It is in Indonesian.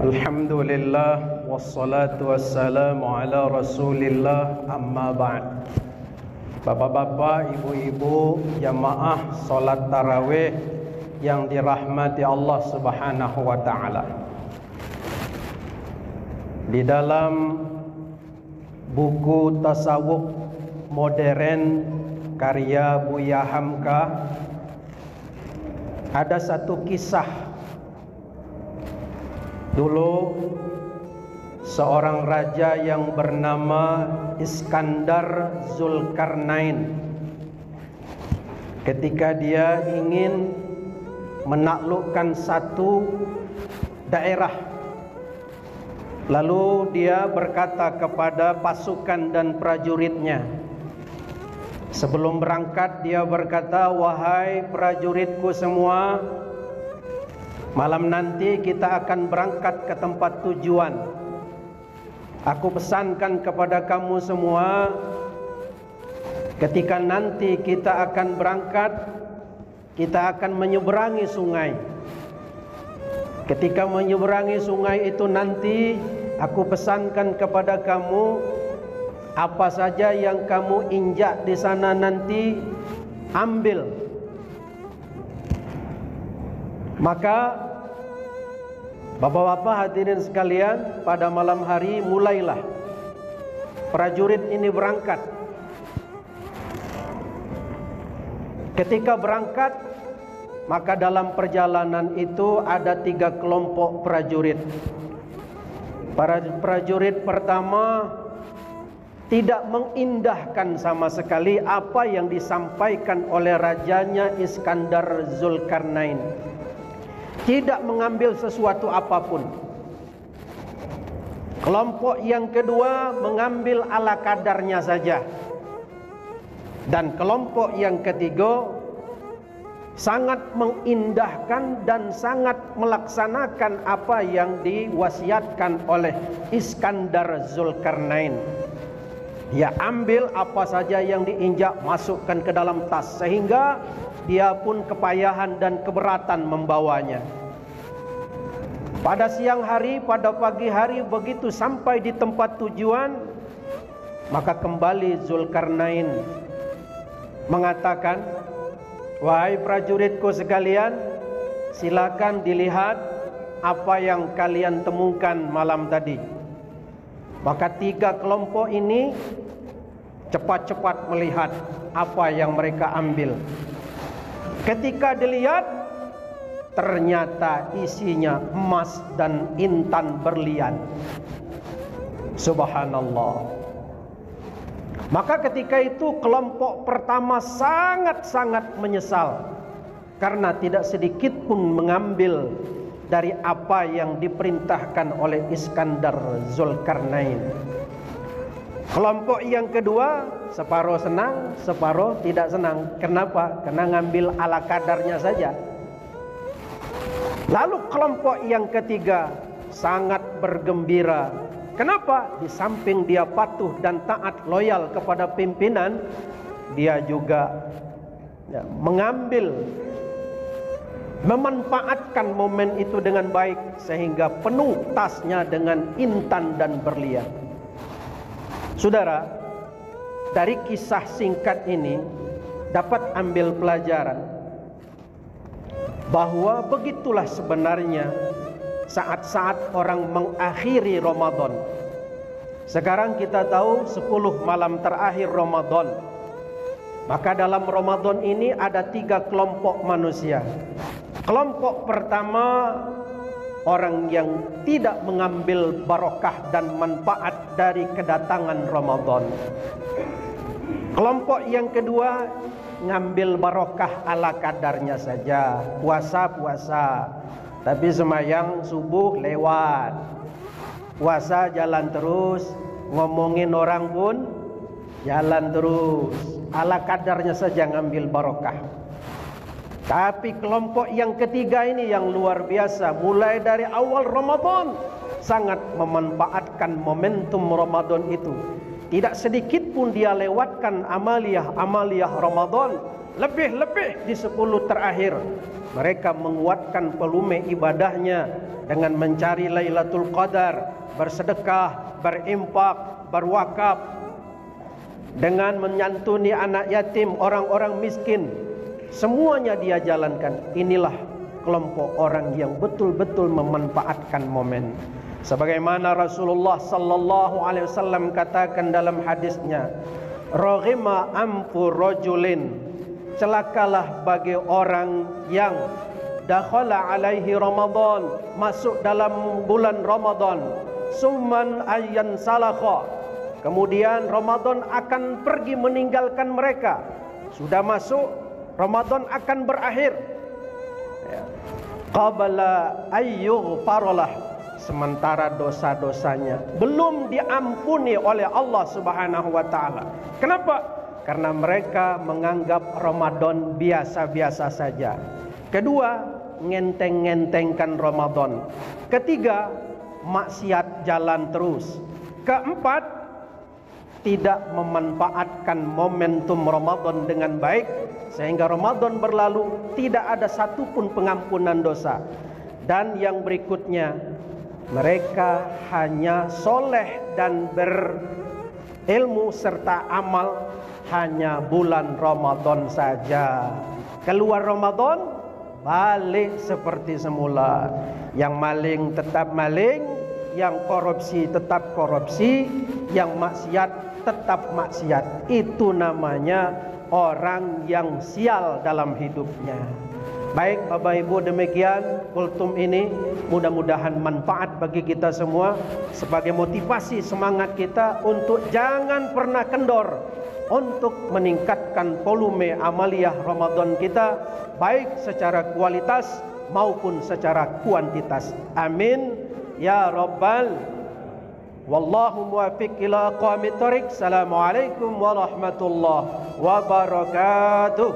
Alhamdulillah wassalatu wassalamu ala Rasulillah, amma ba'd. Bapak-bapak, ibu-ibu, jamaah salat tarawih yang dirahmati Allah Subhanahu wa taala. Di dalam buku tasawuf modern karya Buya Hamka ada satu kisah. Dulu seorang raja yang bernama Iskandar Zulkarnain, ketika dia ingin menaklukkan satu daerah, lalu dia berkata kepada pasukan dan prajuritnya. Sebelum berangkat dia berkata, "Wahai prajuritku semua, malam nanti kita akan berangkat ke tempat tujuan. Aku pesankan kepada kamu semua, ketika nanti kita akan berangkat, kita akan menyeberangi sungai. Ketika menyeberangi sungai itu nanti, aku pesankan kepada kamu, apa saja yang kamu injak di sana nanti, ambil." Maka bapak-bapak hadirin sekalian, pada malam hari mulailah prajurit ini berangkat. Ketika berangkat, maka dalam perjalanan itu ada 3 kelompok prajurit. Para prajurit pertama tidak mengindahkan sama sekali apa yang disampaikan oleh rajanya Iskandar Zulkarnain. Tidak mengambil sesuatu apapun. Kelompok yang kedua mengambil ala kadarnya saja. Dan kelompok yang ketiga sangat mengindahkan dan sangat melaksanakan apa yang diwasiatkan oleh Iskandar Zulkarnain. Dia ambil apa saja yang diinjak, masukkan ke dalam tas, sehingga dia pun kepayahan dan keberatan membawanya. Pada siang hari, pada pagi hari, begitu sampai di tempat tujuan, maka kembali Zulkarnain mengatakan, "Wahai prajuritku sekalian, silakan dilihat apa yang kalian temukan malam tadi." Maka 3 kelompok ini cepat-cepat melihat apa yang mereka ambil. Ketika dilihat, ternyata isinya emas dan intan berlian. Subhanallah. Maka ketika itu kelompok pertama sangat-sangat menyesal, karena tidak sedikit pun mengambil dari apa yang diperintahkan oleh Iskandar Zulkarnain. Kelompok yang kedua separuh senang, separuh tidak senang. Kenapa? Karena ngambil ala kadarnya saja. Lalu kelompok yang ketiga sangat bergembira. Kenapa? Di samping dia patuh dan taat loyal kepada pimpinan, dia juga mengambil, memanfaatkan momen itu dengan baik, sehingga penuh tasnya dengan intan dan berlian. Saudara, dari kisah singkat ini dapat ambil pelajaran bahwa begitulah sebenarnya saat-saat orang mengakhiri Ramadan. Sekarang kita tahu 10 malam terakhir Ramadan. Maka dalam Ramadan ini ada 3 kelompok manusia. Kelompok pertama, orang yang tidak mengambil barokah dan manfaat dari kedatangan Ramadan. Kelompok yang kedua, ngambil barokah ala kadarnya saja. Puasa-puasa, tapi sembahyang subuh lewat. Puasa jalan terus, ngomongin orang pun jalan terus. Ala kadarnya saja ngambil barokah. Tapi kelompok yang ketiga ini yang luar biasa. Mulai dari awal Ramadan sangat memanfaatkan momentum Ramadan itu. Tidak sedikit pun dia lewatkan amaliyah Ramadan. lebih-lebih di 10 terakhir mereka menguatkan volume ibadahnya dengan mencari Lailatul Qadar, bersedekah, berimpak, berwakaf, dengan menyantuni anak yatim, orang-orang miskin. Semuanya dia jalankan. Inilah kelompok orang yang betul-betul memanfaatkan momen. Sebagaimana Rasulullah sallallahu alaihi wasallam katakan dalam hadisnya, "Raghima amfu rajulin," celakalah bagi orang yang dakhala alaihi Ramadan, masuk dalam bulan Ramadan, summan ayyan salakha, kemudian Ramadan akan pergi meninggalkan mereka. Sudah masuk, Ramadan akan berakhir. Qabla ayyughfaralah, sementara dosa-dosanya belum diampuni oleh Allah Subhanahu wa taala. Kenapa? Karena mereka menganggap Ramadan biasa-biasa saja. Kedua, ngenteng-ngentengkan Ramadan. Ketiga, maksiat jalan terus. Keempat, tidak memanfaatkan momentum Ramadan dengan baik, sehingga Ramadan berlalu tidak ada satupun pengampunan dosa. Dan yang berikutnya, mereka hanya soleh dan berilmu serta amal hanya bulan Ramadan saja. Keluar Ramadan, balik seperti semula. Yang maling tetap maling, yang korupsi tetap korupsi, yang maksiat tetap maksiat. Itu namanya orang yang sial dalam hidupnya. Baik Bapak Ibu, demikian kultum ini mudah-mudahan manfaat bagi kita semua sebagai motivasi semangat kita untuk jangan pernah kendor untuk meningkatkan volume amaliyah Ramadan kita, baik secara kualitas maupun secara kuantitas. Amin ya rabbal. Wallahu muwaffiq ila aqwamit thoriq. Assalamualaikum warahmatullahi wabarakatuh.